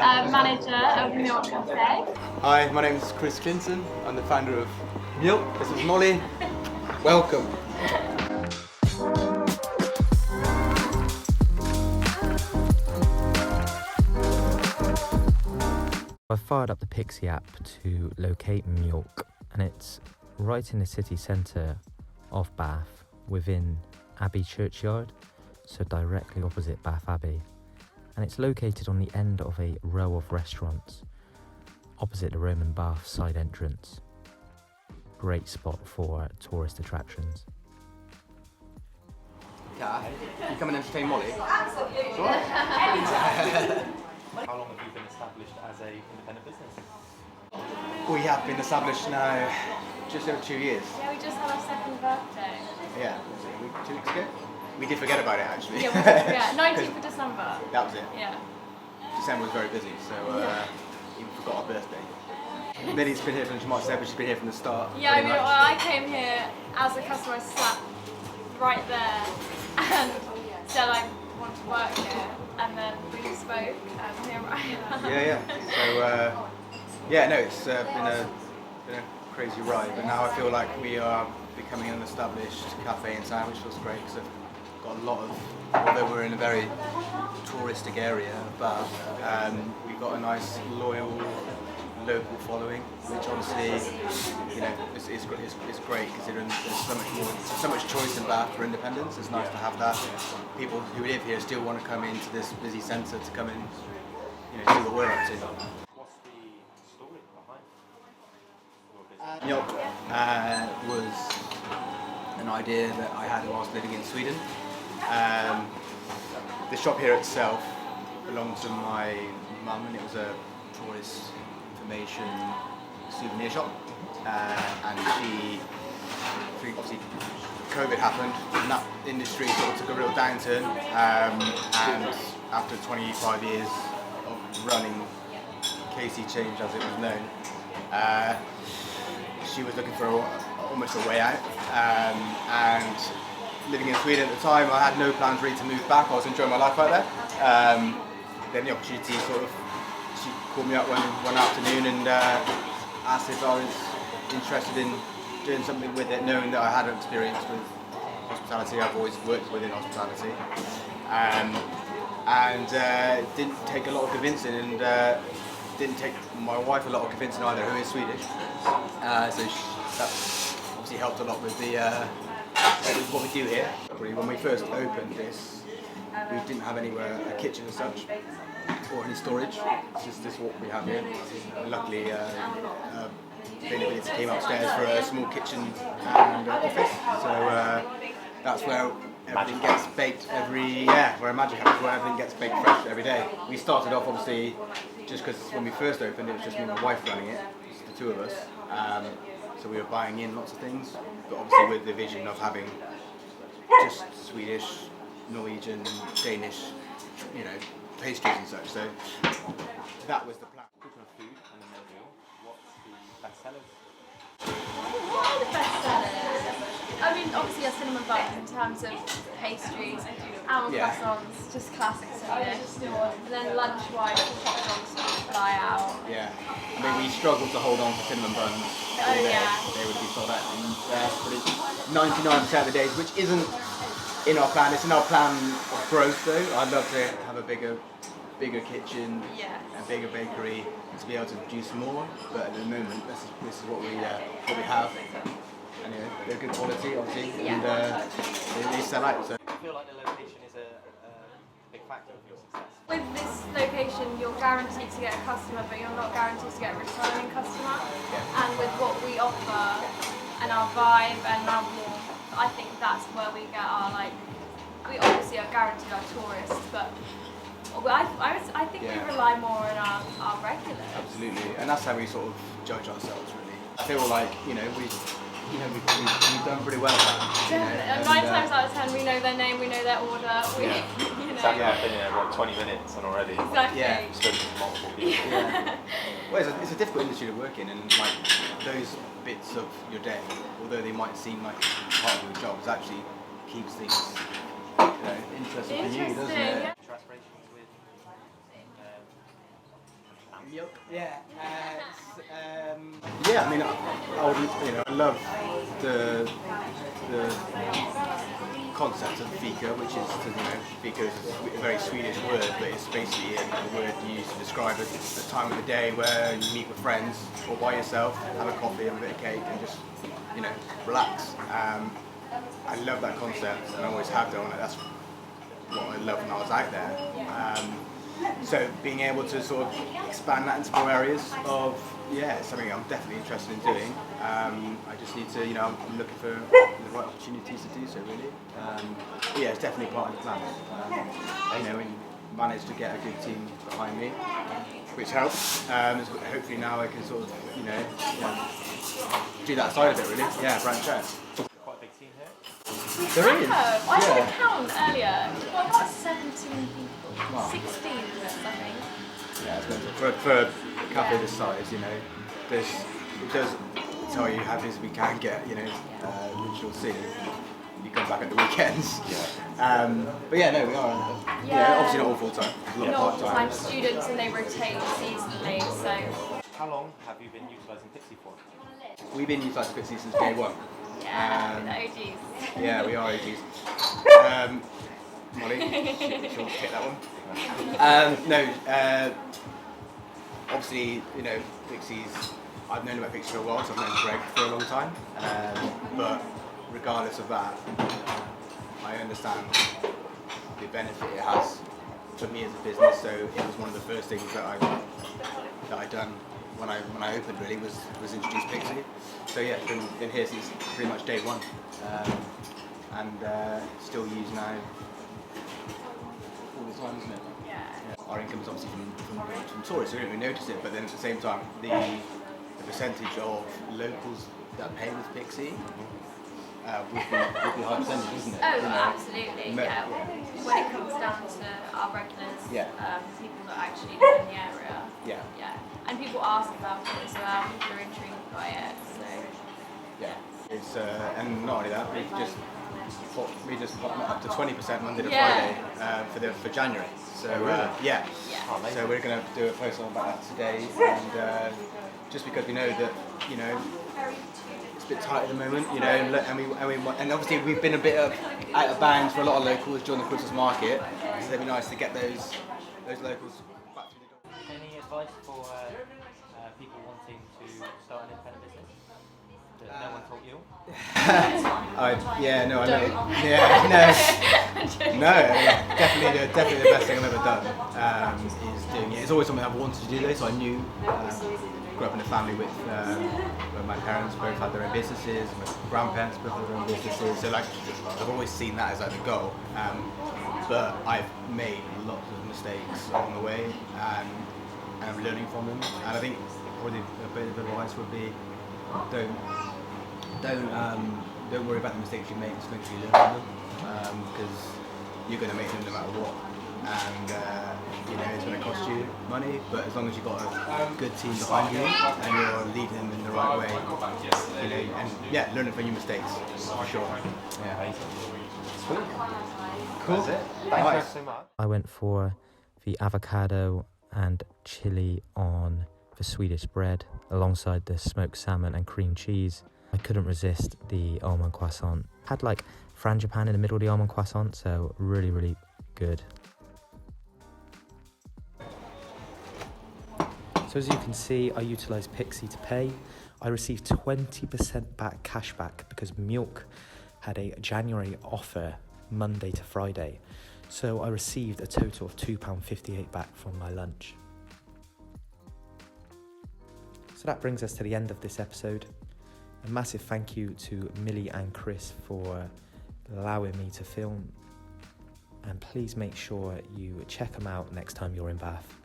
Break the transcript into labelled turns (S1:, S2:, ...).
S1: manager of Mjolk Cafe.
S2: Hi, my name is Chris Clinton. I'm the founder of Mjolk. This is Molly. Welcome.
S3: I've fired up the Pixie app to locate Mjolk, and it's right in the city centre of Bath within Abbey Churchyard, so directly opposite Bath Abbey. And it's located on the end of a row of restaurants opposite the Roman Bath side entrance. Great spot for tourist attractions.
S2: Kat, you come and entertain Molly?
S1: Absolutely.
S2: Sure.
S4: How long have you been established as an independent business?
S2: We have been established now just over 2 years.
S1: Yeah, we just had our second birthday.
S2: Yeah, was it a week, 2 weeks ago? We did forget about it actually.
S1: Yeah, 19th of December.
S2: That was it.
S1: Yeah.
S2: December was very busy, so even forgot our birthday. Millie's been here from, March 7th, she's been here from the start.
S1: Yeah, I mean,
S2: pretty much.
S1: well, I came here as a customer, I sat right there and said I want to work here, and then we spoke, and here I am.
S2: Yeah. So, no, it's been a crazy ride, but now I feel like we are becoming an established cafe in town, which feels great because I've got a lot of, although we're in a very touristic area, but we've got a nice, loyal, local following, which honestly, is great considering there's so much choice in Bath for independence. It's nice to have that. People who live here still want to come into this busy centre to come and see what we're up to.
S4: What's the story behind your business?
S2: Mjolk was an idea that I had whilst living in Sweden. The shop here itself belonged to my mum, and it was a tourist information souvenir shop. And obviously COVID happened, and that industry sort of took a real downturn. And after 25 years of running Casey Change, as it was known, she was looking for almost a way out. And living in Sweden at the time, I had no plans really to move back. I was enjoying my life out there. Then the opportunity she called me up one afternoon and asked if I was interested in doing something with it, knowing that I had experience with hospitality. I've always worked within hospitality. And it didn't take a lot of convincing, and didn't take my wife a lot of convincing either, who is Swedish. So that obviously helped a lot with with what we do here. When we first opened this, we didn't have anywhere, a kitchen as such, or any storage. This is what we have here. Luckily, availability came upstairs for a small kitchen and office. So that's where everything gets baked where Magic happens, where everything gets baked fresh every day. We started off obviously just because when we first opened, it was just me and my wife running it, just the two of us. So we were buying in lots of things, but obviously with the vision of having just Swedish, Norwegian, Danish, pastries and such. So that was the plan.
S4: Speaking of food and the menu, what's the best sellers?
S1: What are the best sellers? I mean, obviously a cinnamon bun in terms of pastries, almond croissants, just classic Swedish. And then lunch-wise, hot dogs fly out.
S2: Yeah, I mean we struggled to hold on to cinnamon buns. They would be sold out in pretty 99% of the days, which isn't in our plan. It's in our plan of growth though. I'd love to have a bigger kitchen, a bigger bakery, to be able to produce more. But at the moment, this is what we have. And they're good quality, obviously, and they sell out. So.
S4: I feel like the location is a big factor of your success.
S1: With this location, you're guaranteed to get a customer, but you're not guaranteed to get a returning customer.
S2: Yeah.
S1: And with what we offer and our vibe and our warmth, I think that's where we get our we obviously are guaranteed our tourists, but I think we rely more on our regulars.
S2: Absolutely, and that's how we sort of judge ourselves really. I feel like we've done pretty well at that.
S1: And 9 times out of 10 we know their name, we know their order.
S4: Exactly, I've been here 20 minutes and already spoken to multiple people.
S2: Well, it's a difficult industry to work in, and those bits of your day, although they might seem like part of your job, it actually keeps things interesting for you, doesn't it?
S1: Yeah.
S4: Your aspirations with
S2: Mjolk. Yeah. Yeah. I mean, I love the concept of fika, which is, fika is a very Swedish word, but it's basically a word used to describe a time of the day where you meet with friends or by yourself, have a coffee, have a bit of cake, and just, relax. I love that concept, and I always have done. That's what I loved when I was out there. So being able to sort of expand that into more areas of, it's something I'm definitely interested in doing. I just need to, I'm looking for the right opportunities to do so, really. But yeah, it's definitely part of the plan. We managed to get a good team behind me, which helps. Hopefully now I can sort of, do that side of it, really. Yeah, branch out.
S4: Quite a big team here.
S2: There is.
S1: I did a count earlier. Well, about 17 people.
S2: Wow.
S1: 16 of us, I think.
S2: Yeah, it's mental. For a cafe this size, it does tell you how busy we can get, which you'll see. You come back at the weekends. But yeah, no, we are. Obviously not all full time. A lot of part
S1: Part-time students, and they rotate seasonally. So.
S4: How long have you been utilising Pixie for?
S2: We've been utilising Pixie since day one.
S1: Yeah, the OGs.
S2: Yeah, we are OGs. Molly, she'll take that one. Obviously, Pixies, I've known about Pixies for a while, so I've known Greg for a long time. But regardless of that, I understand the benefit it has for me as a business. So it was one of the first things that I done when I opened, really, was introduce Pixie. So yeah, been here since pretty much day one, and still use now all the time, isn't it?
S1: Yeah.
S2: Our income is obviously from tourists, so we don't really notice it, but then at the same time, the percentage of locals that pay with Pixie would be high percentage, isn't it?
S1: Oh, absolutely, yeah. When it comes down to our regulars, people that actually live in the area. Yeah. And people ask about it as well, people are intrigued by it, so.
S2: Yeah. It's, and not only that, we just got up to 20% Monday to Friday for January. So so we're going to do a post on about that today, and just because we know that it's a bit tight at the moment, and obviously we've been a bit out of bounds for a lot of locals during the Christmas market, so it'd be nice to get those locals back through the door.
S5: Any advice for people wanting to start an independent business that no one taught you?
S2: Definitely the best thing I've ever done is doing it. It's always something I've wanted to do though, so I knew, grew up in a family where my parents both had their own businesses, my grandparents both had their own businesses, so I've always seen that as the goal, but I've made lots of mistakes along the way, and I'm learning from them, and I think probably a bit of advice would be don't worry about the mistakes you make, just make sure you learn from them, because you're going to make them no matter what, and it's going to cost you money, but as long as you've got a good team behind you and you're leading them in the right way, and learning from your mistakes for sure. Yeah.
S4: Sweet.
S2: Cool.
S4: That's it. Thanks so much.
S3: I went for the avocado and chili on the Swedish bread alongside the smoked salmon and cream cheese. I couldn't resist the almond croissant. Had frangipane in the middle of the almond croissant, so really, really good. So as you can see, I utilised Pixie to pay. I received 20% back cashback because Mjolk had a January offer Monday to Friday. So I received a total of £2.58 back from my lunch. So that brings us to the end of this episode. A massive thank you to Millie and Chris for allowing me to film. And please make sure you check them out next time you're in Bath.